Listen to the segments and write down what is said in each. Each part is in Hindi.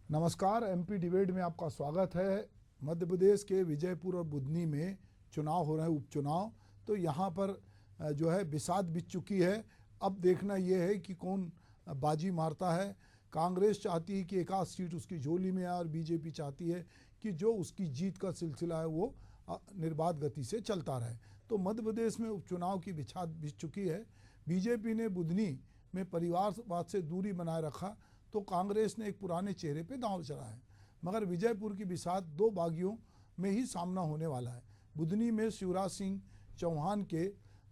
नमस्कार, एमपी डिबेट में आपका स्वागत है। मध्य प्रदेश के विजयपुर और बुधनी में चुनाव हो रहे हैं, उपचुनाव। तो यहाँ पर जो है बिसात बीत चुकी है। अब देखना ये है कि कौन बाजी मारता है। कांग्रेस चाहती है कि एक आध सीट उसकी झोली में आए और बीजेपी चाहती है कि जो उसकी जीत का सिलसिला है वो निर्बाध गति से चलता रहे। तो मध्य प्रदेश में उपचुनाव की बिसात बीत चुकी है। बीजेपी ने बुधनी में परिवारवाद से दूरी बनाए रखा तो कांग्रेस ने एक पुराने चेहरे पे दांव चढ़ाया है। मगर विजयपुर की बिसात दो बागियों में ही सामना होने वाला है। बुधनी में शिवराज सिंह चौहान के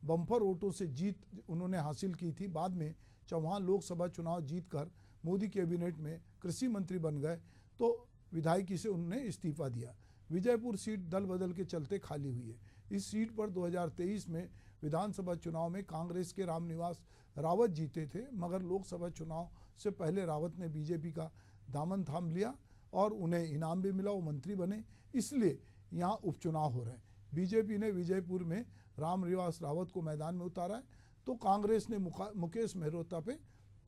बम्पर वोटों से जीत उन्होंने हासिल की थी। बाद में चौहान लोकसभा चुनाव जीतकर मोदी कैबिनेट में कृषि मंत्री बन गए तो विधायकी से उन्होंने इस्तीफा दिया। विजयपुर सीट दल बदल के चलते खाली हुई है। इस सीट पर 2023 में विधानसभा चुनाव में कांग्रेस के रामनिवास रावत जीते थे, मगर लोकसभा चुनाव से पहले रावत ने बीजेपी का दामन थाम लिया और उन्हें इनाम भी मिला, वो मंत्री बने। इसलिए यहाँ उपचुनाव हो रहे हैं। बीजेपी ने विजयपुर में रामनिवास रावत को मैदान में उतारा है तो कांग्रेस ने मुकेश मेहरोत्रा पे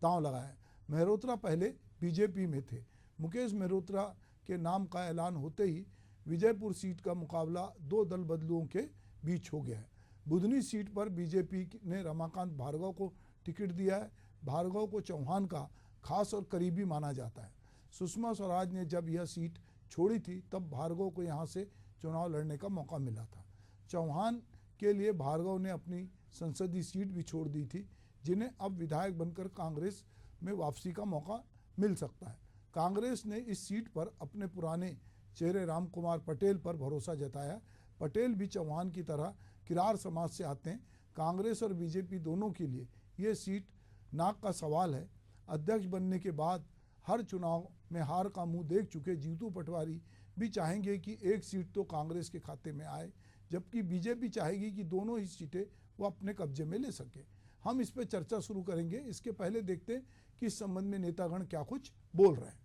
दांव लगाया है। मेहरोत्रा पहले बीजेपी में थे। मुकेश मेहरोत्रा के नाम का ऐलान होते ही विजयपुर सीट का मुकाबला दो दल बदलुओं के बीच हो गया है। बुधनी सीट पर बीजेपी ने रमाकांत भार्गव को टिकट दिया है। भार्गव को चौहान का खास और करीबी माना जाता है। सुषमा स्वराज ने जब यह सीट छोड़ी थी तब भार्गव को यहां से चुनाव लड़ने का मौका मिला था। चौहान के लिए भार्गव ने अपनी संसदीय सीट भी छोड़ दी थी, जिन्हें अब विधायक बनकर कांग्रेस में वापसी का मौका मिल सकता है। कांग्रेस ने इस सीट पर अपने पुराने चेहरे राम कुमार पटेल पर भरोसा जताया। पटेल भी चौहान की तरह किरार समाज से आते हैं। कांग्रेस और बीजेपी दोनों के लिए ये सीट नाक का सवाल है। अध्यक्ष बनने के बाद हर चुनाव में हार का मुंह देख चुके जीतू पटवारी भी चाहेंगे कि एक सीट तो कांग्रेस के खाते में आए, जबकि बीजेपी चाहेगी कि दोनों ही सीटें वो अपने कब्जे में ले सके। हम इस पर चर्चा शुरू करेंगे। इसके पहले देखते हैं कि इस संबंध में नेतागण क्या कुछ बोल रहे हैं।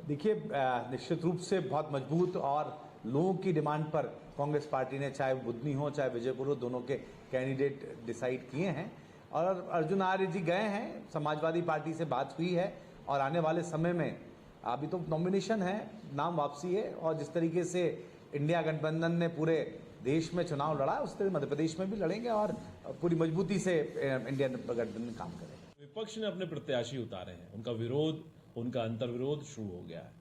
देखिए, निश्चित रूप से बहुत मजबूत और लोगों की डिमांड पर कांग्रेस पार्टी ने, चाहे बुधनी हो चाहे विजयपुर हो, दोनों के कैंडिडेट डिसाइड किए हैं और अर्जुन आर्य जी गए हैं। समाजवादी पार्टी से बात हुई है और आने वाले समय में अभी तो नॉमिनेशन है, नाम वापसी है और जिस तरीके से इंडिया गठबंधन ने पूरे देश में चुनाव लड़ा उस तरह मध्य प्रदेश में भी लड़ेंगे और पूरी मजबूती से इंडिया गठबंधन काम करेगा। विपक्ष ने अपने प्रत्याशी उतारे हैं, उनका विरोध, उनका अंतर्विरोध शुरू हो गया है।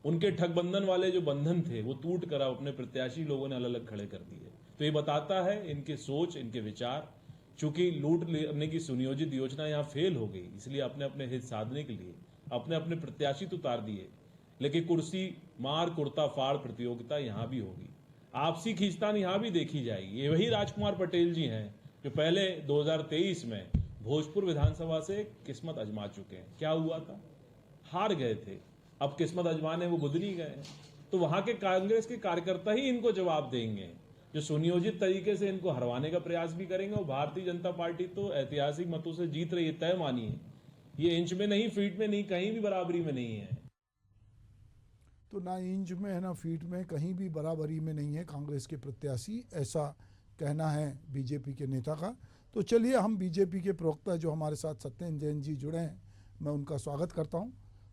उनके ठगबंधन वाले जो बंधन थे वो टूट कर अपने प्रत्याशी लोगों ने अलग अलग खड़े कर दिए। तो ये बताता है इनके सोच, इनके विचार। चूंकि लूट लेने की सुनियोजित योजना यहाँ फेल हो गई, इसलिए अपने अपने हित साधने के लिए अपने अपने प्रत्याशी तो उतार दिए, लेकिन कुर्सी मार कुर्ता फाड़ प्रतियोगिता यहाँ भी होगी। आपसी खींचतान यहाँ भी देखी जाएगी। ये वही राजकुमार पटेल जी हैं जो पहले 2023 में भोजपुर विधानसभा से किस्मत आजमा चुके हैं। क्या हुआ था? हार गए थे। अब किस्मत आजमाने वो बुधनी गए हैं। तो वहां के कांग्रेस के कार्यकर्ता ही इनको जवाब देंगे, जो सुनियोजित तरीके से इनको हरवाने का प्रयास भी करेंगे। और भारतीय जनता पार्टी तो ऐतिहासिक मतों से जीत रही है, तय मानिए। ये इंच में नहीं, फीट में नहीं, कहीं भी बराबरी में नहीं है। तो ना इंच में है ना फीट में, कहीं भी बराबरी में नहीं है कांग्रेस के प्रत्याशी, ऐसा कहना है बीजेपी के नेता का। तो चलिए हम बीजेपी के प्रवक्ता जो हमारे साथ सत्येंद्र जैन जी जुड़े हैं, मैं उनका स्वागत करता हूं।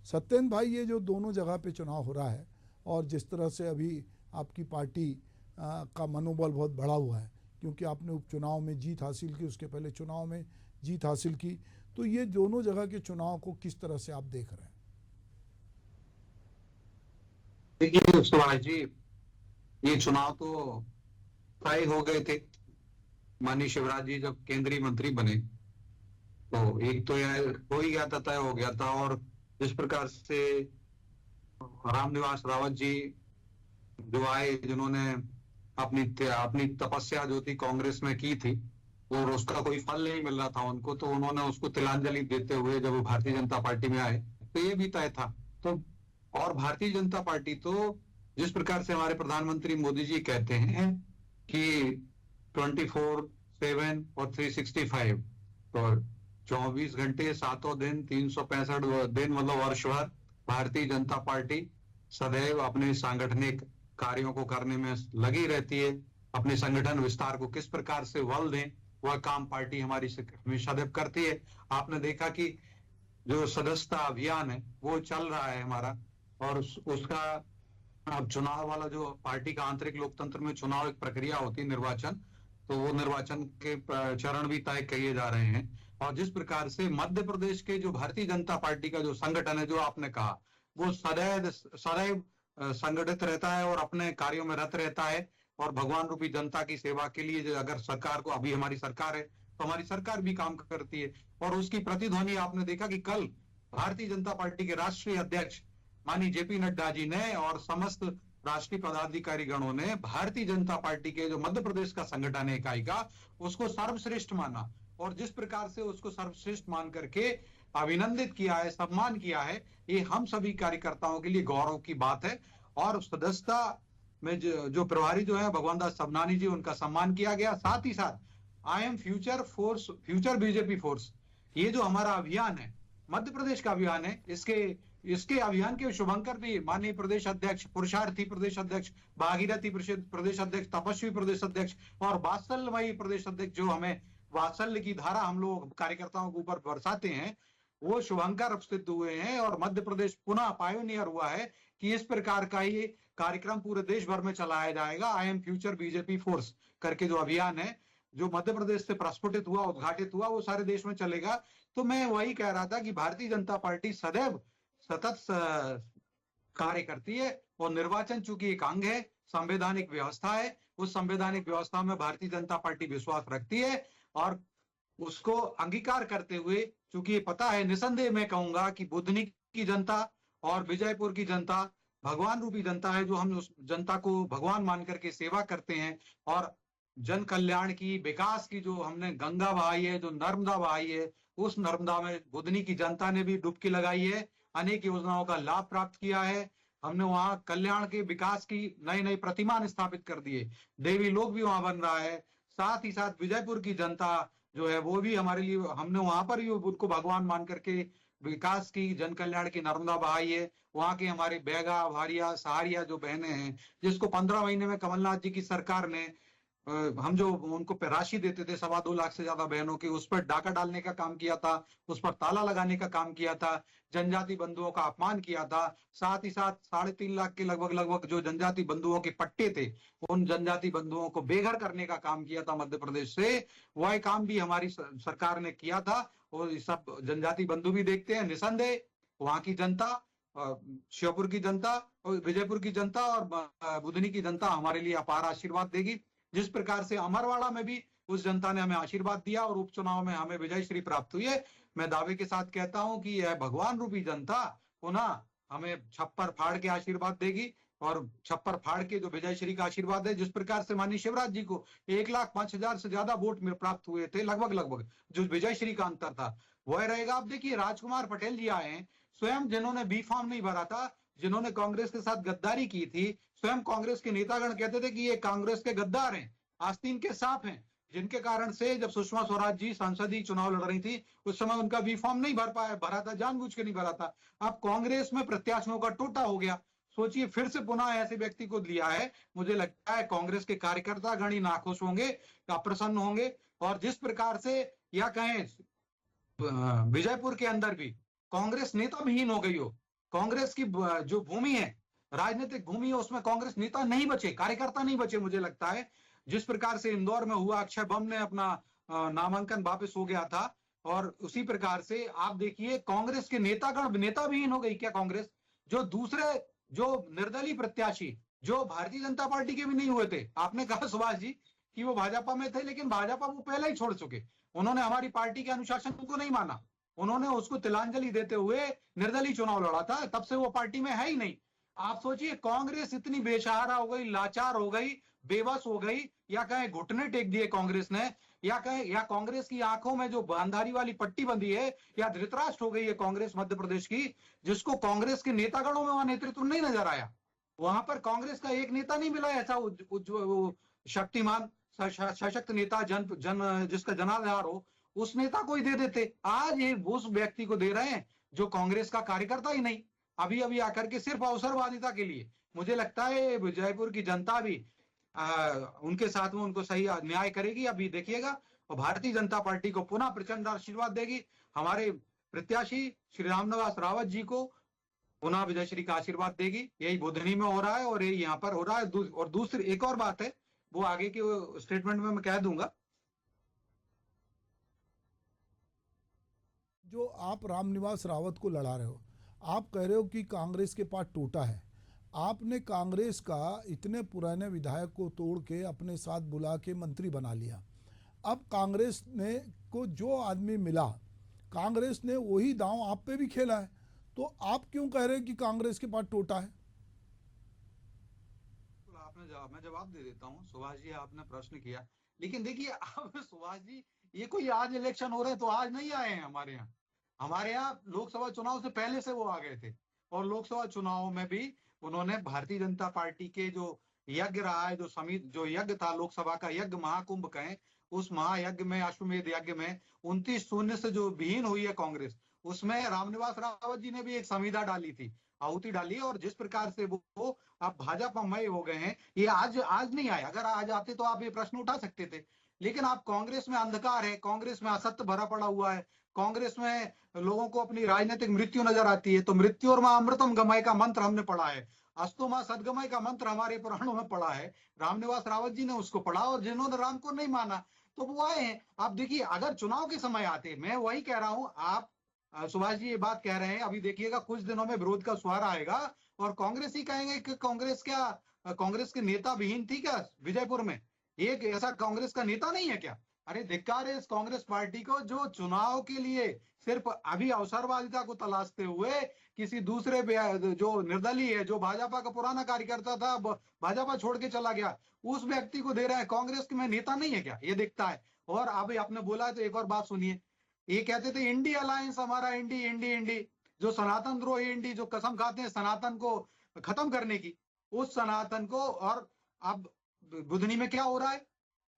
सत्येंद्र भाई, ये जो दोनों जगह पे चुनाव हो रहा है और जिस तरह से अभी आपकी पार्टी का मनोबल बहुत बढ़ा हुआ है, क्योंकि आपने उपचुनाव में जीत हासिल की, उसके पहले चुनाव में जीत हासिल की, तो ये दोनों जगह के चुनाव को किस तरह से आप देख रहे हैं? देखिए सुभाष जी, ये चुनाव तो तय हो गए थे। माननीय शिवराज जी जब केंद्रीय मंत्री बने तो एक तो यह हो ही गया था, तय हो गया था। और जिस प्रकार से रामनिवास रावत जी जो आए, जिन्होंने अपनी तपस्या जो थी कांग्रेस में की थी और उसका कोई फल नहीं मिल रहा था उनको, तो उन्होंने उसको तिलांजलि देते हुए जब वो भारतीय जनता पार्टी में आए तो ये भी तय था। तो और भारतीय जनता पार्टी तो जिस प्रकार से हमारे प्रधानमंत्री मोदी जी कहते हैं कि 24/7 और 365, तो 24 घंटे 7 दिन 365 दिन, मतलब वर्ष भर भारतीय जनता पार्टी सदैव अपने सांगठनिक कार्यों को करने में लगी रहती है। अपने संगठन विस्तार को किस प्रकार से बल दें, वह काम पार्टी हमारी हमेशा सदैव करती है। आपने देखा कि जो सदस्यता अभियान है वो चल रहा है हमारा, और उसका अब चुनाव वाला जो पार्टी का आंतरिक लोकतंत्र में चुनाव एक प्रक्रिया होती है, निर्वाचन, तो वो निर्वाचन के चरण भी तय किए जा रहे हैं। और जिस प्रकार से मध्य प्रदेश के जो भारतीय जनता पार्टी का जो संगठन है, जो आपने कहा, वो सदैव सदैव संगठित रहता है और अपने कार्यों में रत रहता है, और भगवान रूपी जनता की सेवा के लिए अगर सरकार को, अभी हमारी सरकार है तो हमारी सरकार भी काम करती है, और उसकी प्रतिध्वनि आपने देखा कि कल भारतीय जनता पार्टी के राष्ट्रीय अध्यक्ष माननीय जेपी नड्डा जी ने और समस्त राष्ट्रीय पदाधिकारी गणों ने भारतीय जनता पार्टी के जो मध्य प्रदेश का संगठन है इकाई का, उसको सर्वश्रेष्ठ माना, और जिस प्रकार से उसको सर्वश्रेष्ठ मान करके अभिनंदित किया है, सम्मान किया है, ये हम सभी कार्यकर्ताओं के लिए गौरव की बात है। और सदस्यता में जो प्रभारी जो है भगवान दास सबनानी जी, उनका सम्मान किया गया। साथ ही साथ I am future force, future BJP force, ये जो हमारा अभियान है, मध्य प्रदेश का अभियान है, इसके अभियान के शुभंकर भी माननीय प्रदेश अध्यक्ष, पुरुषार्थी प्रदेश अध्यक्ष, भागीरथी प्रदेश अध्यक्ष, तपस्वी प्रदेश अध्यक्ष और वात्सल्यमयी प्रदेश अध्यक्ष, जो हमें वात्सल्य की धारा हम लोग कार्यकर्ताओं के ऊपर बरसाते हैं, वो शुभंकर सिद्ध हुए हैं। और मध्य प्रदेश पुनः पायोनियर हुआ है कि इस प्रकार का ये कार्यक्रम पूरे देश भर में चलाया जाएगा। I am future BJP force करके जो अभियान है, जो मध्य प्रदेश से प्रस्फुटित हुआ, उद्घाटित हुआ, वो सारे देश में चलेगा। तो मैं वही कह रहा था कि भारतीय जनता पार्टी सदैव सतत कार्य करती है, और निर्वाचन चूंकि एक अंग है, संवैधानिक व्यवस्था है, उस संवैधानिक व्यवस्था में भारतीय जनता पार्टी विश्वास रखती है, और उसको अंगीकार करते हुए, चूंकि ये पता है, निसंदेह मैं कहूंगा कि बुधनी की जनता और विजयपुर की जनता भगवान रूपी जनता है, जो हम उस जनता को भगवान मान करके सेवा करते हैं, और जन कल्याण की, विकास की, जो हमने गंगा बहाई है, जो नर्मदा बहाई है, उस नर्मदा में बुधनी की जनता ने भी डुबकी लगाई है, अनेक योजनाओं का लाभ प्राप्त किया है। हमने वहां कल्याण के विकास की नई नई प्रतिमान स्थापित कर दिए, देवी लोक भी वहां बन रहा है। साथ ही साथ विजयपुर की जनता जो है वो भी हमारे लिए, हमने वहां पर भी उनको भगवान मान करके विकास की, जन कल्याण की नर्मदा बहाई है। वहां के हमारे बैगा, भारिया, सहारिया जो बहनें हैं, जिसको 15 महीने में कमलनाथ जी की सरकार ने हम जो उनको राशि देते थे 2.25 लाख से ज्यादा बहनों की, उस पर डाका डालने का काम किया था, उस पर ताला लगाने का काम किया था, जनजाति बंधुओं का अपमान किया था। साथ ही साथ 3.5 लाख के लगभग जो जनजाति बंधुओं के पट्टे थे, उन जनजाति बंधुओं को बेघर करने का काम किया था मध्य प्रदेश से। वह काम भी हमारी सरकार ने किया था, और सब जनजाति बंधु भी देखते हैं। निसंदेह वहां की जनता, श्योपुर की जनता और विजयपुर की जनता और बुधनी की जनता हमारे लिए अपार आशीर्वाद देगी। जिस प्रकार से अमरवाड़ा में भी उस जनता ने हमें आशीर्वाद दिया और उपचुनाव में हमें विजय श्री प्राप्त हुई है, मैं दावे के साथ कहता हूं कि यह भगवान रूपी जनता पुनः हमें छप्पर फाड़ के आशीर्वाद देगी, और छप्पर फाड़ के जो विजय श्री का आशीर्वाद है, जिस प्रकार से माननीय शिवराज जी को 1,05,000 से ज्यादा वोट प्राप्त हुए थे, लगभग जो विजय श्री का अंतर था वह रहेगा। अब देखिए, राजकुमार पटेल जी आए हैं, स्वयं जिन्होंने बी फॉर्म नहीं भरा था, जिन्होंने कांग्रेस के साथ गद्दारी की थी, स्वयं कांग्रेस के नेतागण कहते थे कि ये कांग्रेस के गद्दार हैं, आस्तीन के सांप हैं, जिनके कारण से जब सुषमा स्वराज जी संसदीय चुनाव लड़ रही थी, उस समय उनका बी फॉर्म नहीं भरा था, जानबूझ के नहीं भरा था। अब कांग्रेस में प्रत्याशियों का टोटा हो गया। सोचिए, फिर से पुनः ऐसे व्यक्ति को लिया है। मुझे लगता है कांग्रेस के कार्यकर्ता गण ही नाखुश होंगे, अप्रसन्न होंगे। और जिस प्रकार से, या कहें विजयपुर के अंदर भी कांग्रेस नेता विहीन हो गई हो, कांग्रेस की जो भूमि है, राजनीतिक भूमि है, उसमें कांग्रेस नेता नहीं बचे, कार्यकर्ता नहीं बचे। मुझे लगता है जिस प्रकार से इंदौर में हुआ, अक्षय बम ने अपना नामांकन वापस हो गया था, और उसी प्रकार से आप देखिए कांग्रेस के नेतागण, नेता विहीन हो गई क्या कांग्रेस? जो दूसरे, जो निर्दलीय प्रत्याशी, जो भारतीय जनता पार्टी के भी नहीं हुए थे, आपने कहा सुभाष जी कि वो भाजपा में थे, लेकिन भाजपा वो पहले ही छोड़ चुके, उन्होंने हमारी पार्टी के अनुशासन को नहीं माना, उन्होंने उसको तिलांजलि देते हुए निर्दलीय चुनाव लड़ा था, तब से वो पार्टी में है ही नहीं। आप सोचिए, कांग्रेस इतनी बेसहारा हो गई, लाचार हो गई, बेबस हो गई, या कहें घुटने टेक दिए कांग्रेस ने, या कहें, या कांग्रेस की आंखों में जो बांधारी वाली पट्टी बंधी है, या धृतराष्ट्र हो गई है कांग्रेस मध्य प्रदेश की, जिसको कांग्रेस के नेतागणों में वहां नेतृत्व नहीं नजर आया। वहां पर कांग्रेस का एक नेता नहीं मिला ऐसा शक्तिमान सशक्त नेता, जिसका जनाधार हो, उस नेता को ही दे देते। आज ये उस व्यक्ति को दे रहे हैं जो कांग्रेस का कार्यकर्ता ही नहीं, अभी अभी आकर के सिर्फ अवसरवादिता के लिए। मुझे लगता है विजयपुर की जनता भी उनके साथ में उनको सही न्याय करेगी, अभी देखिएगा। और भारतीय जनता पार्टी को पुनः प्रचंड आशीर्वाद देगी। हमारे प्रत्याशी श्री रामनिवास रावत जी को पुनः विजयश्री का आशीर्वाद देगी। यही बुधनी में हो रहा है और यही यहाँ पर हो रहा है। और दूसरी एक और बात है, वो आगे के स्टेटमेंट में मैं कह दूंगा। जो आप रामनिवास रावत को लड़ा रहे हो, आप कह रहे हो कि कांग्रेस के पास टूटा है। आपने कांग्रेस का इतने पुराने विधायक को तोड़ के अपने साथ बुला के मंत्री बना लिया। अब कांग्रेस ने को जो आदमी मिला, कांग्रेस ने वही दांव आप पे भी खेला है। तो आप क्यों कह रहे हैं कि कांग्रेस के पास टूटा है? मैं जवाब दे देता हूँ। सुभाष जी, आपने प्रश्न किया, लेकिन देखिए अब सुभाष जी, ये कोई आज इलेक्शन हो रहे हैं तो आज नहीं आए हैं हमारे यहाँ लोकसभा चुनाव से पहले से वो आ गए थे। और लोकसभा चुनाव में भी उन्होंने भारतीय जनता पार्टी के जो यज्ञ रहा है, जो यज्ञ था, लोकसभा का यज्ञ महाकुंभ कहें, उस महायज्ञ में, अश्वमेध यज्ञ में 29-0 से जो विहीन हुई है कांग्रेस, उसमें रामनिवास रावत जी ने भी एक संविदा डाली थी, आहुति डाली। और जिस प्रकार से वो अब भाजपामय हो गए हैं, ये आज नहीं आए। अगर आज आते तो आप ये प्रश्न उठा सकते थे, लेकिन आप कांग्रेस में अंधकार है, कांग्रेस में असत्य भरा पड़ा हुआ है, कांग्रेस में लोगों को अपनी राजनीतिक मृत्यु नजर आती है। तो मृत्यु और मां अमृतम गमय का मंत्र हमने पढ़ा है, अस्तु मां सदगमय का मंत्र हमारे पुराणों में पढ़ा है। रामनिवास रावत जी ने उसको पढ़ा और जिन्होंने राम को नहीं माना तो वो आए हैं। आप देखिए, अगर चुनाव के समय आते, मैं वही कह रहा हूं, आप सुभाष जी ये बात कह रहे हैं, अभी देखिएगा कुछ दिनों में विरोध का सुहार आएगा और कांग्रेस ही कहेंगे कि कांग्रेस के नेता विहीन थी क्या विजयपुर में? एक ऐसा कांग्रेस का नेता नहीं है क्या? अरे धिक्कार है इस कांग्रेस पार्टी को, जो चुनाव के लिए सिर्फ अभी अवसरवादिता को तलाशते हुए किसी दूसरे जो निर्दलीय है, जो भाजपा का पुराना कार्यकर्ता था, भाजपा छोड़ के चला गया, उस व्यक्ति को दे रहे हैं। कांग्रेस में नेता नहीं है क्या? ये दिखता है। और अभी आपने बोला तो एक और बात सुनिए, ये कहते थे इंडी अलायंस हमारा, इंडी जो सनातन द्रोही इंडी, जो कसम खाते हैं सनातन को खत्म करने की, उस सनातन को। और अब बुधनी में क्या हो रहा है,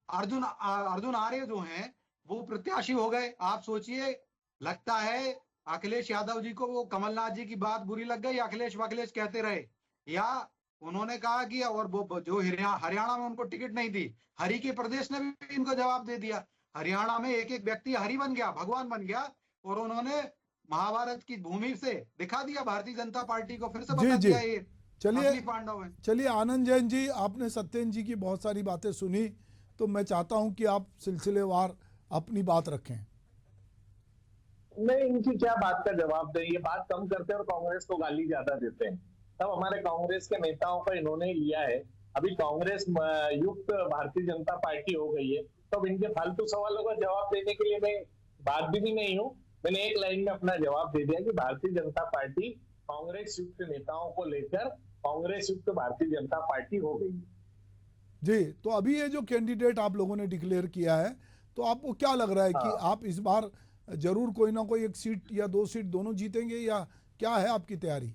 अर्जुन आर्य जो हैं वो प्रत्याशी हो गए। आप सोचिए, लगता है अखिलेश यादव जी को वो कमलनाथ जी की बात बुरी लग गई, अखिलेश कहते रहे, या उन्होंने कहा कि, और वो जो हरियाणा में उनको टिकट नहीं दी, हरि के प्रदेश ने भी इनको जवाब दे दिया। हरियाणा में एक एक व्यक्ति हरि बन गया, भगवान बन गया, और उन्होंने महाभारत की भूमि से दिखा दिया भारतीय जनता पार्टी को, फिर से बता दिया ये असली पांडव है। चलिए आनंद जैन जी, आपने सत्येंद्र जी की बहुत सारी बातें सुनी, तो मैं चाहता हूं कि आप सिलसिलेवार अपनी बात रखें। मैं इनकी क्या बात का जवाब दें, ये बात कम करते हैं और कांग्रेस को गाली ज्यादा देते हैं। तब हमारे कांग्रेस के नेताओं को इन्होंने लिया है, अभी कांग्रेस युक्त भारतीय जनता पार्टी हो गई है, तो अब इनके फालतू सवालों का जवाब देने के लिए मैं बात भी नहीं हूँ। मैंने एक लाइन में अपना जवाब दे दिया कि भारतीय जनता पार्टी कांग्रेस युक्त नेताओं को लेकर कांग्रेस युक्त भारतीय जनता पार्टी हो गई जी। तो अभी ये जो कैंडिडेट आप लोगों ने डिक्लेयर किया है, तो आपको क्या लग रहा है कि आप इस बार जरूर कोई ना कोई एक सीट या 2 सीट दोनों जीतेंगे, या क्या है आपकी तैयारी?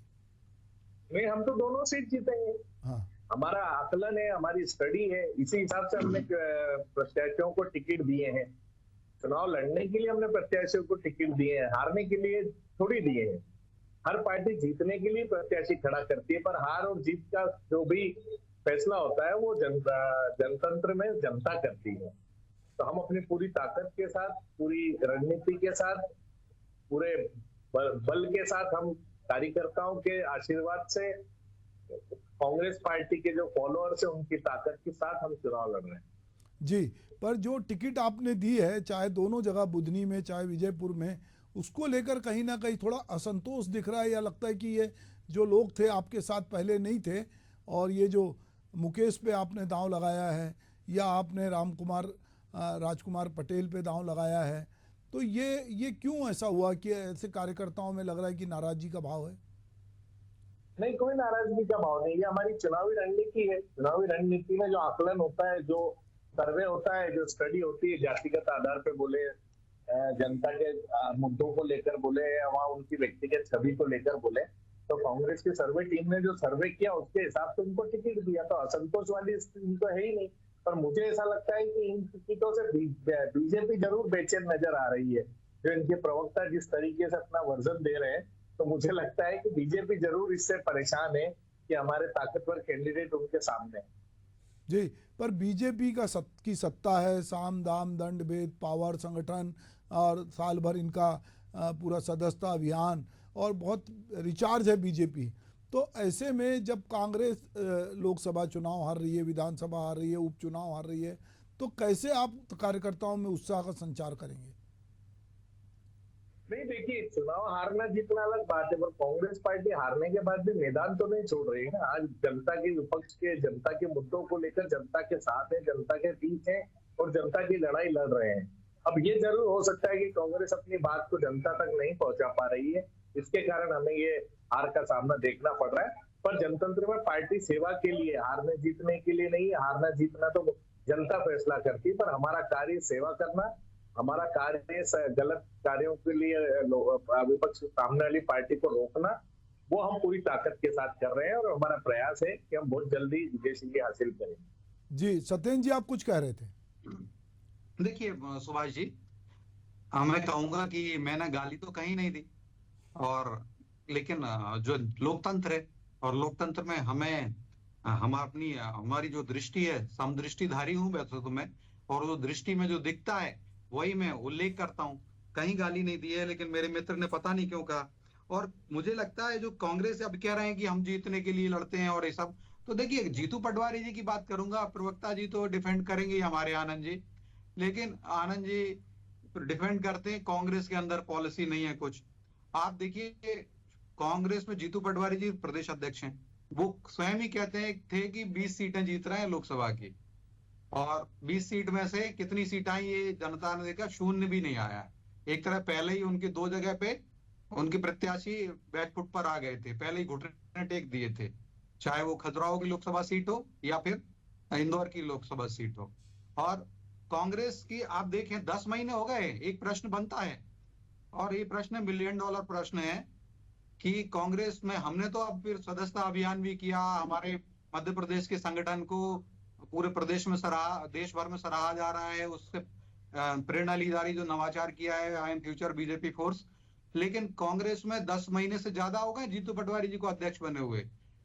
नहीं, हम तो दोनों सीट जीतेंगे। हाँ, हमारा आकलन है, हमारी स्टडी है, इसी हिसाब से हमने प्रत्याशियों को टिकट दिए हैं। चुनाव लड़ने के लिए हमने प्रत्याशियों को टिकट दिए हैं, हारने के लिए थोड़ी दिए हैं। हर पार्टी जीतने के लिए प्रत्याशी खड़ा करती है, पर हार और जीत का जो भी फैसला होता है वो जनतंत्र में जनता करती है। तो हम अपनी पूरी ताकत के साथ, पूरी रणनीति के साथ, पूरे बल के साथ, हम कार्यकर्ताओं के आशीर्वाद से, कांग्रेस पार्टी के जो फॉलोअर्स है उनकी ताकत के साथ हम चुनाव लड़ रहे हैं जी। पर जो टिकट आपने दी है, चाहे दोनों जगह बुधनी में चाहे विजयपुर में, उसको लेकर कहीं ना कहीं थोड़ा असंतोष दिख रहा है, या लगता है कि ये जो लोग थे आपके साथ पहले नहीं थे, और ये जो मुकेश पे आपने दांव लगाया है, या आपने राजकुमार पटेल पे दांव लगाया है, तो ये क्यों ऐसा हुआ कि ऐसे कार्यकर्ताओं में लग रहा है कि नाराजगी का भाव है? नहीं, कोई नाराजगी का भाव नहीं है। हमारी चुनावी रणनीति है। चुनावी रणनीति में जो आकलन होता है, जो सर्वे होता है, जो स्टडी होती है, जातिगत आधार पे बोले, जनता के मुद्दों को लेकर बोले, या वहाँ उनकी व्यक्तिगत छवि को लेकर बोले, तो कांग्रेस की सर्वे टीम ने जो सर्वे किया उसके हिसाब से उनको टिकट दिया। तो असंतोष वाली स्थिति तो है ही नहीं। पर मुझे ऐसा लगता है कि इन टिकटों से बीजेपी जरूर बेचैन नजर आ रही है। जो इनके प्रवक्ता जिस तरीके से अपना वर्जन दे रहे हैं, तो मुझे लगता है कि बीजेपी जरूर इससे परेशान है कि हमारे ताकतवर कैंडिडेट उनके सामने है जी। पर बीजेपी की सत्ता है, साम दाम दंड भेद पावर संगठन, और साल भर इनका पूरा सदस्यता अभियान और बहुत रिचार्ज है बीजेपी। तो ऐसे में जब कांग्रेस लोकसभा चुनाव हार रही है, विधानसभा हार रही है, उपचुनाव हार रही है, तो कैसे आप कार्यकर्ताओं में उत्साह का संचार करेंगे? नहीं, देखिए, चुनाव हारना जीतना अलग बात है, पर कांग्रेस पार्टी हारने के बाद भी मैदान तो नहीं छोड़ रही है ना। आज जनता के विपक्ष के, जनता के मुद्दों को लेकर जनता के साथ है, जनता के बीच है और जनता की लड़ाई लड़ रहे हैं। अब ये जरूर हो सकता है कि कांग्रेस अपनी बात को जनता तक नहीं पहुंचा पा रही है, इसके कारण हमें ये हार का सामना देखना पड़ रहा है। पर जनतंत्र में पार्टी सेवा के लिए, हारने जीतने के लिए नहीं है। हारना जीतना तो जनता फैसला करती है, पर हमारा कार्य सेवा करना, हमारा कार्य गलत कार्यों के लिए विपक्ष सामने वाली पार्टी को रोकना, वो हम पूरी ताकत के साथ कर रहे हैं और हमारा प्रयास है कि हम बहुत जल्दी विजय हासिल करें। जी सत्येंद्र जी, आप कुछ कह रहे थे? देखिए सुभाष जी, मैं कहूंगा कि मैंने गाली तो कहीं नहीं दी, और लेकिन जो लोकतंत्र है, और लोकतंत्र में हमारी जो दृष्टि है, समदृष्टिधारी हूं वैसे तो मैं, और जो दृष्टि में जो दिखता है वही मैं उल्लेख करता हूं। कहीं गाली नहीं दी है, लेकिन मेरे मित्र ने पता नहीं क्यों कहा। और मुझे लगता है जो कांग्रेस अब कह रहे हैं कि हम जीतने के लिए लड़ते हैं और ये सब, तो देखिए जीतू पटवारी जी की बात करूंगा, प्रवक्ता जी तो डिफेंड करेंगे हमारे आनंद जी, लेकिन आनंद जी डिफेंड करते हैं कांग्रेस के अंदर पॉलिसी नहीं है कुछ। आप देखिए कांग्रेस में जीतू पटवारी जी प्रदेश अध्यक्ष हैं, वो स्वयं ही कहते थे कि 20 सीटें जीत रहे हैं लोकसभा की, और 20 सीट में से कितनी सीट आई ये जनता ने देखा, शून्य भी नहीं आया। एक तरह पहले ही उनकी 2 जगह पे उनके प्रत्याशी बैकफुट पर आ गए थे, पहले ही घुटने टेक दिए थे, चाहे वो खजुराहो की लोकसभा सीट हो या फिर इंदौर की लोकसभा सीट हो। और कांग्रेस की आप देखें 10 महीने हो गए, एक प्रश्न बनता है, और ये प्रश्न $1 मिलियन प्रश्न है कि कांग्रेस में हमने तो अब फिर सदस्यता अभियान भी किया, हमारे मध्य प्रदेश के संगठन को पूरे प्रदेश में सराहा, देश भर में सराहा जा रहा है, उससे प्रेरणा ली जा रही, जो नवाचार किया है I am future BJP force. लेकिन कांग्रेस में 10 महीने से ज्यादा हो गए जीतू पटवारी जी को अध्यक्ष बने हुए,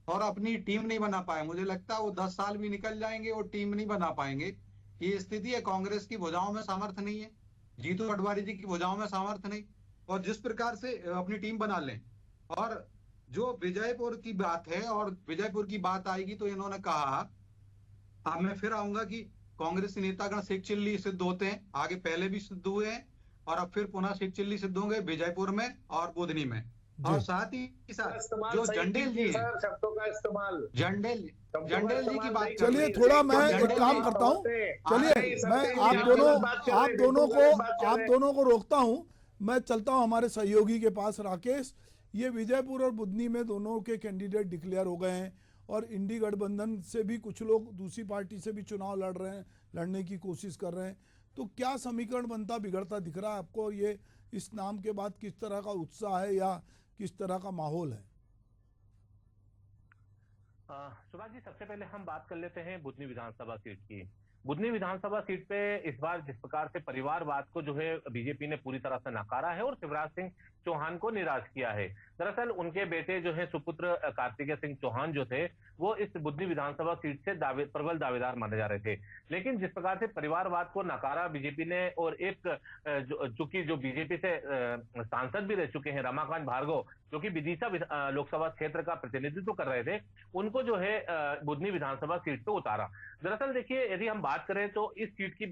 और अपनी टीम नहीं बना पाए। मुझे लगता है वो 10 साल भी निकल जाएंगे और टीम नहीं बना पाएंगे। ये स्थिति है, कांग्रेस की भुजाओं में सामर्थ्य नहीं है, जीतू पटवारी जी की भुजाओं में सामर्थ्य नहीं, और जिस प्रकार से अपनी टीम बना लें। और जो विजयपुर की बात है, और विजयपुर की बात आएगी तो इन्होंने कहा, अब मैं फिर आऊंगा कि कांग्रेस नेतागण सिख चिल्ली सिद्ध होते हैं, आगे पहले भी सिद्ध हुए हैं, और अब फिर पुनः सिख चिल्ली सिद्ध होंगे विजयपुर में और बुधनी में। और साथ ही साथ जो जंडेल जी हैं, शब्दों का इस्तेमाल, जंडेल जी की बात, चलिए थोड़ा मैं एक काम करता हूं, चलिए मैं आप दोनों को रोकता हूं, मैं चलता हूं हमारे सहयोगी के पास। राकेश, ये विजयपुर और बुधनी में दोनों के कैंडिडेट डिक्लेयर हो गए हैं, और इंडी गठबंधन से भी कुछ लोग दूसरी पार्टी से भी चुनाव लड़ रहे हैं, लड़ने की कोशिश कर रहे हैं। तो क्या समीकरण बनता बिगड़ता दिख रहा है आपको? ये इस नाम के बाद किस तरह का उत्साह है या किस तरह का माहौल है? सुभाष जी, सबसे पहले हम बात कर लेते हैं बुधनी विधानसभा सीट की। बुधनी विधानसभा सीट पे इस बार जिस प्रकार से परिवारवाद को जो है बीजेपी ने पूरी तरह से नकारा है और शिवराज सिंह चौहान को निराश किया है। दरअसल उनके बेटे जो है सुपुत्र कार्तिकेय सिंह चौहान जो थे, वो इस बुधनी विधानसभा सीट से प्रबल दावेदार माने जा रहे थे। लेकिन जिस प्रकार से परिवारवाद को नकारा बीजेपी ने, और एक चूंकि जो बीजेपी से सांसद भी रह चुके हैं रमाकांत भार्गव, जो कि विदिशा लोकसभा क्षेत्र का प्रतिनिधित्व कर रहे थे, उनको जो है बुधनी विधानसभा सीट पे उतारा। दरअसल देखिए, यदि हम बात करें तो इस सीट की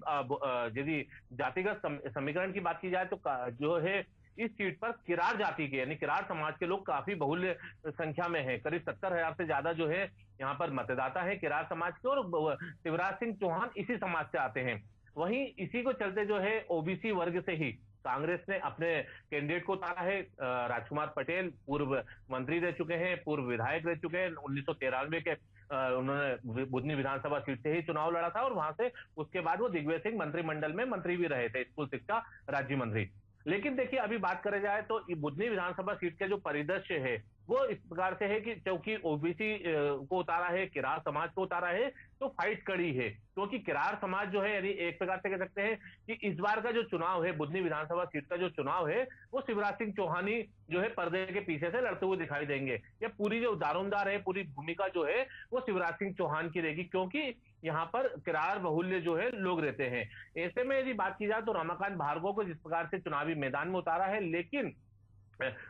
यदि जातिगत समीकरण की बात की जाए तो जो है इस सीट पर किरार जाति के यानी किरार समाज के लोग काफी बहुल्य संख्या में हैं। करीब 70,000 से ज्यादा जो है यहाँ पर मतदाता है किरार समाज के, और शिवराज सिंह चौहान इसी समाज से आते हैं। वहीं इसी को चलते जो है ओबीसी वर्ग से ही कांग्रेस ने अपने कैंडिडेट को उतारा है। राजकुमार पटेल पूर्व मंत्री रह चुके हैं, पूर्व विधायक रह चुके हैं, 1993 के उन्होंने बुधनी विधानसभा सीट से ही चुनाव लड़ा था, और वहां से उसके बाद वो दिग्विजय सिंह मंत्रिमंडल में मंत्री भी रहे थे, स्कूल शिक्षा राज्य मंत्री। लेकिन देखिए, अभी बात करें जाए तो बुधनी विधानसभा सीट के जो परिदृश्य है वो इस प्रकार से है कि क्योंकि ओबीसी को उतारा है, किरार समाज को उतारा है, तो फाइट कड़ी है। क्योंकि किरार समाज जो है, यानी एक प्रकार से कह सकते हैं कि इस बार का जो चुनाव है, बुधनी विधानसभा सीट का जो चुनाव है, वो शिवराज सिंह चौहान ही जो है पर्दे के पीछे से लड़ते हुए दिखाई देंगे। या पूरी जो दारोमदार है, पूरी भूमिका जो है वो शिवराज सिंह चौहान की रहेगी, क्योंकि यहाँ पर किरार बहुल्य जो है लोग रहते हैं। ऐसे में यदि बात की जाए तो रमाकांत भार्गव को जिस प्रकार से चुनावी मैदान में उतारा है, लेकिन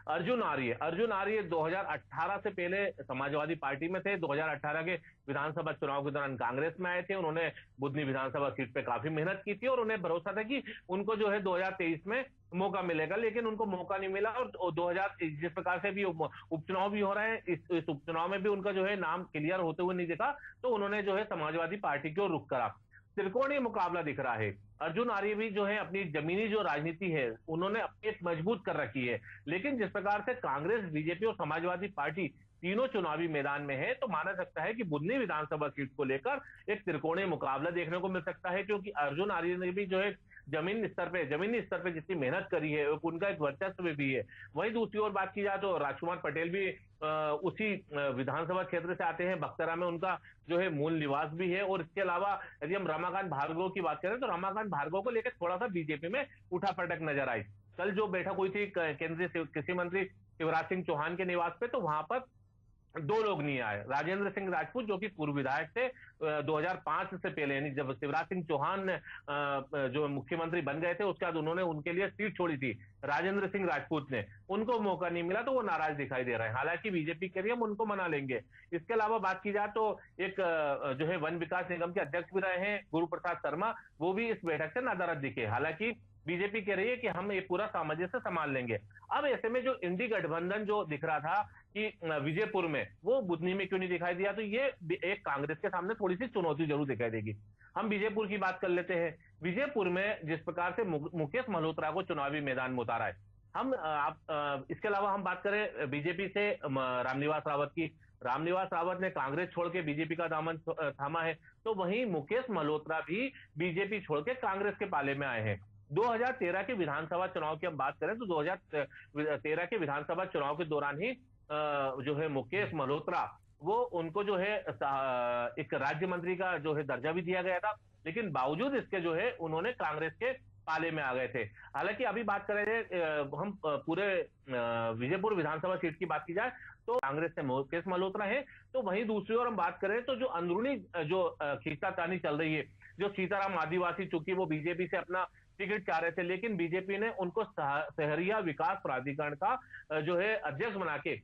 अर्जुन आर्य 2018 से पहले समाजवादी पार्टी में थे। 2018 के विधानसभा चुनाव के दौरान कांग्रेस में आए थे। उन्होंने बुधनी विधानसभा सीट पे काफी मेहनत की थी और उन्हें भरोसा था कि उनको जो है 2023 में मौका मिलेगा, लेकिन उनको मौका नहीं मिला। और 2000 जिस प्रकार से भी उपचुनाव भी हो रहे हैं, इस उपचुनाव में भी उनका जो है नाम क्लियर होते हुए नहीं दिखा, तो उन्होंने जो है समाजवादी पार्टी की ओर रुख करा। त्रिकोणीय मुकाबला दिख रहा है। अर्जुन आर्य भी जो है अपनी जमीनी जो राजनीति है उन्होंने अपनी मजबूत कर रखी है, लेकिन जिस प्रकार से कांग्रेस, बीजेपी और समाजवादी पार्टी तीनों चुनावी मैदान में है, तो माना सकता है कि बुधनी विधानसभा सीट को लेकर एक त्रिकोणीय मुकाबला देखने को मिल सकता है, क्योंकि अर्जुन आर्य ने भी जो है जमीनी स्तर पे जितनी मेहनत करी है उनका एक वर्चस्व भी है। वहीं दूसरी ओर बात की जाए तो राजकुमार पटेल भी उसी विधानसभा क्षेत्र से आते हैं। बख्तरा में उनका जो है मूल निवास भी है। और इसके अलावा यदि हम रमाकांत भार्गव की बात करें तो रमाकांत भार्गव को लेकर थोड़ा सा बीजेपी में उठापटक नजर आई। कल जो बैठक हुई थी केंद्रीय कृषि मंत्री शिवराज सिंह चौहान के निवास पे, तो वहां पर दो लोग नहीं आए। राजेंद्र सिंह राजपूत जो कि पूर्व विधायक थे 2005 से पहले, यानी जब शिवराज सिंह चौहान जो मुख्यमंत्री बन गए थे उसके बाद उन्होंने उनके लिए सीट छोड़ी थी, राजेंद्र सिंह राजपूत ने, उनको मौका नहीं मिला तो वो नाराज दिखाई दे रहे हैं। हालांकि बीजेपी के लिए हम उनको मना लेंगे। इसके अलावा बात की जाए तो एक जो है वन विकास निगम के अध्यक्ष भी रहे हैं गुरु प्रसाद शर्मा, वो भी इस बैठक से नाराज दिखे। हालांकि बीजेपी कह रही है कि हम ये पूरा सामंजस्य संभाल लेंगे। अब ऐसे में जो इंडी गठबंधन जो दिख रहा था कि विजयपुर में, वो बुधनी में क्यों नहीं दिखाई दिया, तो ये एक कांग्रेस के सामने थोड़ी सी चुनौती जरूर दिखाई देगी। हम विजयपुर की बात कर लेते हैं। विजयपुर में जिस प्रकार से मुकेश मल्होत्रा को चुनावी मैदान में उतारा है, इसके अलावा हम बात करें बीजेपी से रामनिवास रावत की। रामनिवास रावत ने कांग्रेस छोड़ के बीजेपी का दामन थामा है, तो वहीं मुकेश मल्होत्रा भी बीजेपी छोड़ के कांग्रेस के पाले में आए हैं। 2013 के विधानसभा चुनाव की हम बात करें तो 2013 के विधानसभा चुनाव के दौरान ही जो है मुकेश मल्होत्रा, वो उनको जो है एक राज्य मंत्री का जो है दर्जा भी दिया गया था, लेकिन बावजूद इसके जो है उन्होंने कांग्रेस के पाले में आ गए थे। हालांकि अभी बात करें हम पूरे विजयपुर विधानसभा सीट की बात की जाए तो कांग्रेस से मुकेश मल्होत्रा है। तो वहीं दूसरी ओर हम बात करें तो जो अंदरूनी जो खींचातानी चल रही है, जो सीताराम आदिवासी, चूंकि वो बीजेपी से अपना टिकट चाह रहे थे, लेकिन बीजेपी ने उनको शहरिया विकास प्राधिकरण का जो है अध्यक्ष बना के,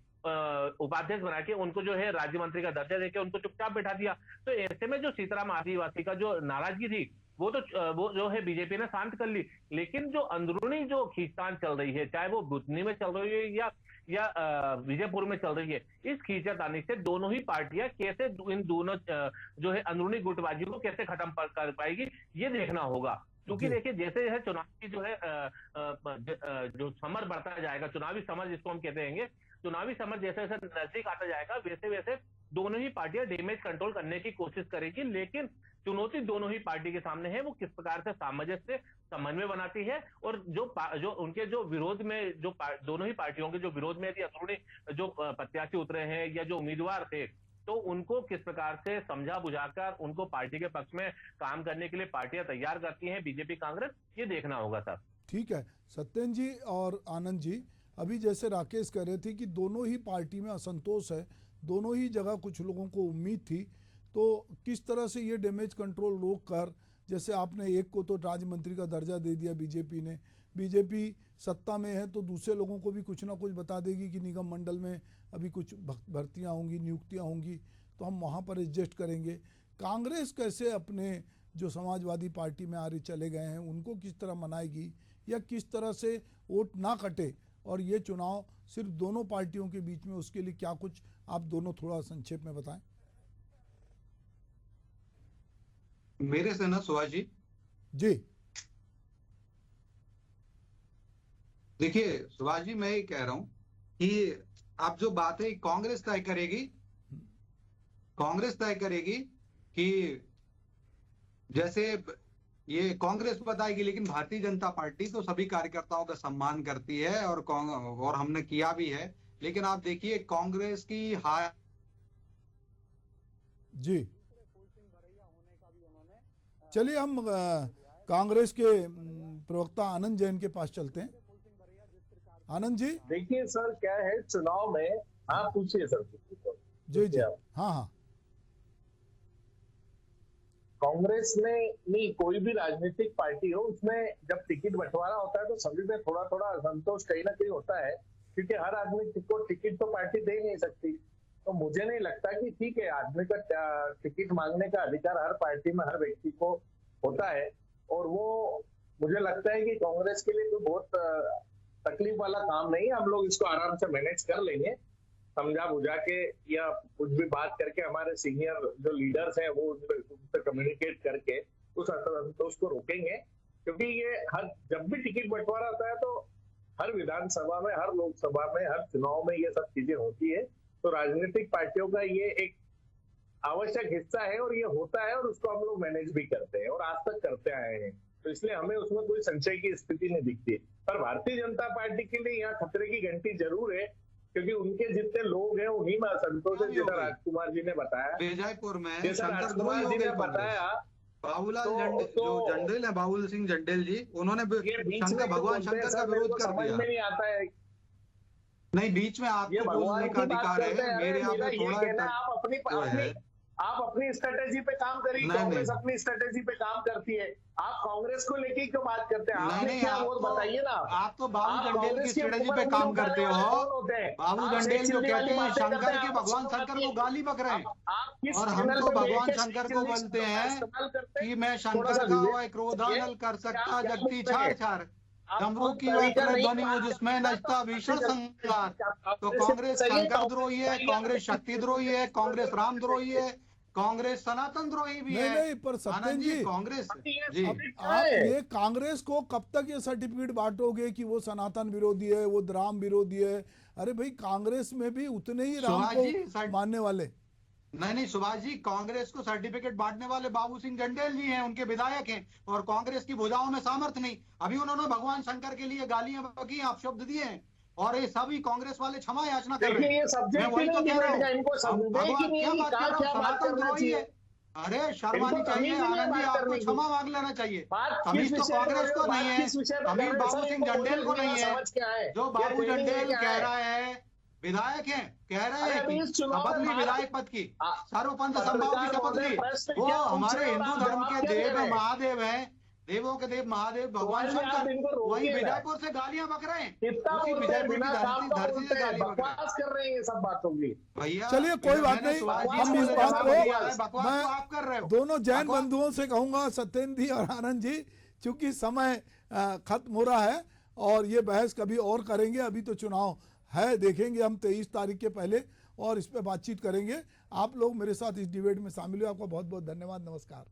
उपाध्यक्ष बना के उनको जो है राज्य मंत्री का दर्जा देकर उनको चुपचाप बैठा दिया। तो ऐसे में जो सीताराम आदिवासी का जो नाराजगी थी वो जो है बीजेपी ने शांत कर ली। लेकिन जो अंदरूनी जो खींचतान चल रही है, चाहे वो बुधनी में चल रही है या विजयपुर में चल रही है, इस खींचातानी से दोनों ही पार्टियां कैसे इन दोनों जो है अंदरूनी गुटबाजी को कैसे खत्म कर पाएगी, ये देखना होगा। क्योंकि देखिए जैसे है चुनाव की जो है जो समर बढ़ता जाएगा, चुनावी समर जिसको हम कहते हैं, चुनावी समर जैसे जैसे नजदीक आता जाएगा वैसे वैसे दोनों ही पार्टियां डैमेज कंट्रोल करने की कोशिश करेगी। लेकिन चुनौती दोनों ही पार्टी के सामने है, वो किस प्रकार से सामंजस्य समन्वय बनाती है। और जो उनके जो विरोध में जो दोनों ही पार्टियों के जो विरोध में यदि अंदरूनी जो प्रत्याशी उतरे हैं या जो उम्मीदवार थे, तो उनको किस प्रकार से समझा बुझाकर उनको पार्टी के पक्ष में काम करने के लिए पार्टियां तैयार करती हैं बीजेपी कांग्रेस, ये देखना होगा सर। ठीक है सत्येंद्र जी और आनंद जी, अभी जैसे राकेश कह रहे थे कि दोनों ही पार्टी में असंतोष है, दोनों ही जगह कुछ लोगों को उम्मीद थी, तो किस तरह से ये डैमेज कंट्रोल रोक कर, जैसे आपने एक को तो राज्य मंत्री का दर्जा दे दिया बीजेपी ने, बीजेपी सत्ता में है तो दूसरे लोगों को भी कुछ ना कुछ बता देगी कि निगम मंडल में अभी कुछ भर्तियां होंगी, नियुक्तियां होंगी, तो हम वहाँ पर एडजस्ट करेंगे। कांग्रेस कैसे अपने जो समाजवादी पार्टी में आगे चले गए हैं उनको किस तरह मनाएगी, या किस तरह से वोट ना कटे और ये चुनाव सिर्फ दोनों पार्टियों के बीच में, उसके लिए क्या कुछ आप दोनों थोड़ा संक्षेप में बताएं। मेरे से ना सुभाष जी जी देखिए सुभाष जी, मैं ये कह रहा हूं कि आप जो बात है कांग्रेस तय करेगी कि जैसे ये कांग्रेस बताएगी, लेकिन भारतीय जनता पार्टी तो सभी कार्यकर्ताओं का सम्मान करती है और हमने किया भी है। लेकिन आप देखिए कांग्रेस की हार जी, चलिए हम कांग्रेस के प्रवक्ता आनंद जैन के पास चलते हैं। आनंद जी। देखिए सर, क्या है चुनाव में, आप पूछिए सर। जी जी, हाँ हाँ। कांग्रेस में नहीं, कोई भी राजनीतिक पार्टी हो, उसमें जब टिकट बंटवारा होता है तो सभी में थोड़ा थोड़ा असंतोष कहीं ना कहीं होता है, क्योंकि हर आदमी को टिकट तो पार्टी दे नहीं सकती। तो मुझे नहीं लगता कि ठीक है, आदमी का टिकट मांगने का अधिकार हर पार्टी में हर व्यक्ति को होता है, और वो मुझे लगता है कि कांग्रेस के लिए कोई बहुत तकलीफ वाला काम नहीं है। हम लोग इसको आराम से मैनेज कर लेंगे, समझा बुझा के या कुछ भी बात करके। हमारे सीनियर जो लीडर्स हैं वो उनसे कम्युनिकेट करके उस असंतोष को रोकेंगे, क्योंकि ये हर जब भी टिकट बंटवारा होता है तो हर विधानसभा में, हर लोकसभा में, हर चुनाव में ये सब चीजें होती है। तो राजनीतिक पार्टियों का ये एक आवश्यक हिस्सा है और ये होता है, और उसको हम लोग मैनेज भी करते हैं और आज तक करते आए हैं। तो इसलिए हमें उसमें कोई संशय की स्थिति नहीं दिखती। पर भारतीय जनता पार्टी के लिए यहाँ खतरे की घंटी जरूर है, क्योंकि उनके जितने लोग हैं उन्हीं में असंतोष है, जैसा राजकुमार जी ने बताया, विजयपुर में जैसा शंकर राजकुमार जी ने बताया। बाबूलाल तो जंडेल है, बाबुल सिंह जंडेल जी, उन्होंने ये बीच शंकर में भगवान बोलते हैं शंकर का सर, मेरे विरोध को कर समझ दिया। में नहीं आता है। नहीं, बीच में ये आपको भगवान बोलने की का बात अधिकार करते है, हैं। मेरे यहाँ मेरा पे ये थोड़ा कहना है, आप अपनी स्ट्रेटेजी पे काम करिए, नहीं, कांग्रेस नहीं। अपनी स्ट्रेटेजी पे काम करती है। आप कांग्रेस को लेके क्यों बात करते हैं? नहीं, आपने नहीं, क्या आप वो तो- बताइए ना। आप तो बाबू आप जंडेल की कांग्रेस के स्ट्रेटेजी ऊपर पे काम उंगली करते उठाने हो। वाले कौन होते हैं? बाबू आप जंडेल जो शेख कहते हैं वाली बातें शंकर करते के हैं, भगवान आप शंकर को गाली बक रहे हैं, आप किस और हम चैनल तो पे भगवान बैठ के शंकर को चिल्ली बोलते शब्द का हैं इस्तेमाल करते हैं? कि मैं थोड़ा शंकर सा का विवेक वह क्रोधानल रखिए। कर सकता क्या जगती मुद्दे छाड़ हैं? छाड़, आप डमरू की वह तरीका नहीं ध्वनि हो बात जिसमें करने का, नचता भीषण संसार। तो कांग्रेस कांग्रेस सही है, शंकर द्रोही है, कांग्रेस कांग्रेस शक्ति द्रोही है, कांग्रेस राम द्रोही है, कांग्रेस सनातन द्रोही भी नहीं है। नहीं, पर सत्येंद्र आनंद जी कांग्रेस जी अब आप ये कांग्रेस को कब तक ये सर्टिफिकेट बांटोगे कि वो सनातन विरोधी है, वो राम विरोधी है? अरे भाई, कांग्रेस में भी उतने ही राम सुभाष जी, को मानने वाले। नहीं सुभाष जी, कांग्रेस को सर्टिफिकेट बांटने वाले बाबू सिंह जंडेल जी हैं, उनके विधायक हैं, और कांग्रेस की भुजाओं में सामर्थ्य नहीं। अभी उन्होंने भगवान शंकर के लिए गालियां बकी, आप शब्द दिए हैं, और ये सभी कांग्रेस वाले क्षमा याचना कर रहे देखिए, ये हैं। सब्जेक्ट मैं वही ही तो नहीं कह रहा डिबेट का, हूँ। इनको समझे कि नहीं क्या कि बात कर रहा हूँ, क्या बात सनातन करना द्रोही है। चाहिए। अरे शर्मा इनको नहीं चाहिए तमीज ही नहीं है आनंद जी, बात आपको करने की। क्षमा मांग लेना चाहिए। बात तमीज किस तो विषय पे कांग्रेस हो रही को है, नहीं बात है, किस विषय पे तमीज कर रहे हैं? बाबू सर, सिंह इनको जंडेल को बोलने नहीं की है। समझ क्या है? जो ये बाबू ट्रेनिंग है जंडेल क्या कह है? रहा है, विधायक हैं, कह रहे अरे हैं अभी कि इस चुनाव शपथ में ली भारत- विधायक पद की, आ- सर्वपंथ संभाव की पत्रकार शपथ महोदय ली। प्रश्न वो क्या पूछ हमारे रहे हैं और हिंदू आप धर्म जवाब के क्या दे देव रहे हैं? महादेव हैं, देवों के देव महादेव भगवान सुभाष जी, आप शंकर, इनको रोकिए वही ना। विजयपुर से गालियां बक रहे हैं, कितना उसी बोलते हैं, विजयपुर की बिना काम का धरती बोलते से हैं, गाली बक रहे हैं। बकवास कर रहे हैं ये सब बातों की। भैया चलिए, कोई बात मैंने नहीं, सुभाष जी हम को इस बोले बात जवाब को दिया है, बकवास मैं तो आप कर रहे हो। दोनों जैन बकवास- बंधुओं से कहूंगा, सत्येंद्र जी और आनंद जी, चूंकि समय खत्म हो रहा है और ये बहस कभी और करेंगे। अभी तो चुनाव है, देखेंगे हम 23 तारीख के पहले, और इस पे बातचीत करेंगे। आप लोग मेरे साथ इस डिबेट में शामिल हुए, आपका बहुत बहुत धन्यवाद। नमस्कार।